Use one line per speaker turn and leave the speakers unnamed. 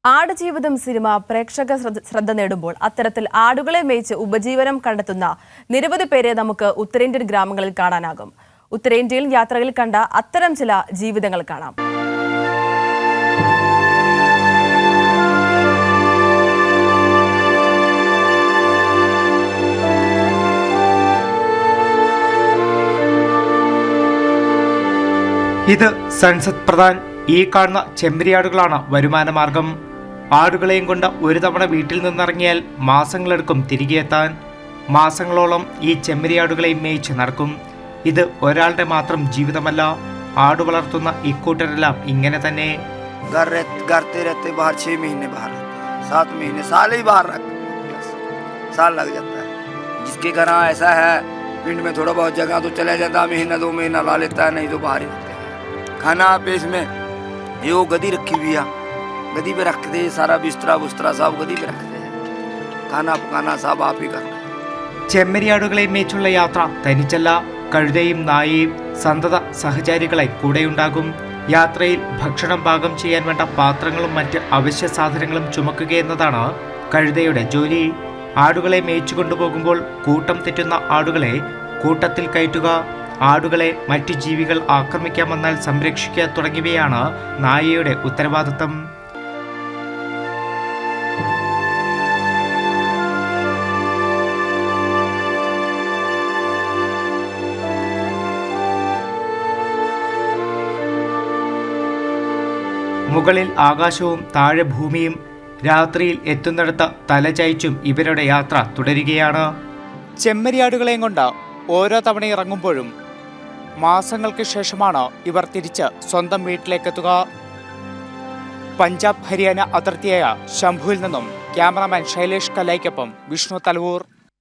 Aadujeevitham cinema പ്രേക്ഷക ശ്രദ്ധ നേടുമ്പോൾ അത്തരത്തിൽ ആടുകളെ മേയിച്ച് ഉപജീവനം കണ്ടെത്തുന്ന നിരവധി പേരെ നമുക്ക് ഉത്തരേന്ത്യൻ ഗ്രാമങ്ങളിൽ കാണാനാകും. ഉത്തരേന്ത്യയിൽ യാത്രയിൽ കണ്ട അത്തരം ചില ജീവിതങ്ങൾ കാണാം.
ഇത് സൻസദ് പ്രധാൻ. ഈ കാണുന്ന ചെമ്മരിയാടുകളാണ് വരുമാന മാർഗം. ആടുകളെയും കൊണ്ട് ഒരു തവണ വീട്ടിൽ നിന്നിറങ്ങിയാൽ മാസങ്ങളെടുക്കും തിരികെ എത്താൻ. മാസങ്ങളോളം ഈ ചെമ്മരിയാടുകളെയും മേയിച്ച് നടക്കും. ഇത് ഒരാളുടെ മാത്രം ജീവിതമല്ല. ആടു വളർത്തുന്ന ഇക്കൂട്ടരെല്ലാം ഇങ്ങനെ തന്നെ.
पिंड में थोड़ा बहुत जगह तो चला जाता, महीना 2 महीना ला लेता है, नहीं तो बाहर ही रहते हैं. खाना पेश में ये वो गदी रखी हुई है, गदी पे रखते हैं. सारा बिस्तरा बुस्तरा सब गदी पे रखते हैं. खाना पकाना सब आप ही करना.
ചെമ്മരിയാടുകളെ മേച്ചുള്ള യാത്ര തനിച്ചല്ല. കഴുതയും നായയും സന്തത സഹചാരികളായി കൂടെയുണ്ടാകും. യാത്രയിൽ ഭക്ഷണം പാകം ചെയ്യാൻ വേണ്ട പാത്രങ്ങളും മറ്റ് അവശ്യ സാധനങ്ങളും ചുമക്കുക എന്നതാണ് കഴുതയുടെ ജോലി. ആടുകളെ മേയിച്ചു കൊണ്ടുപോകുമ്പോൾ കൂട്ടം തെറ്റുന്ന ആടുകളെ കൂട്ടത്തിൽ കയറ്റുക, ആടുകളെ മറ്റു ജീവികൾ ആക്രമിക്കാൻ വന്നാൽ സംരക്ഷിക്കുക തുടങ്ങിയവയാണ് നായയുടെ ഉത്തരവാദിത്തം. മുകളിൽ ആകാശവും താഴെ ഭൂമിയും. രാത്രിയിൽ എത്തുന്നിടത്ത് തലചായ്ച്ചും ഇവരുടെ യാത്ര തുടരുകയാണ്. ചെമ്മരിയാടുകളെയും കൊണ്ട് ഓരോ തവണ ഇറങ്ങുമ്പോഴും മാസങ്ങൾക്ക് ശേഷമാണ് ഇവർ തിരിച്ച് സ്വന്തം വീട്ടിലേക്കെത്തുക. പഞ്ചാബ് ഹരിയാന അതിർത്തിയായ ശംഭുവിൽ നിന്നും ക്യാമറാമാൻ ശൈലേഷ് കല്ലായ്ക്കൊപ്പം വിഷ്ണു തലവൂർ.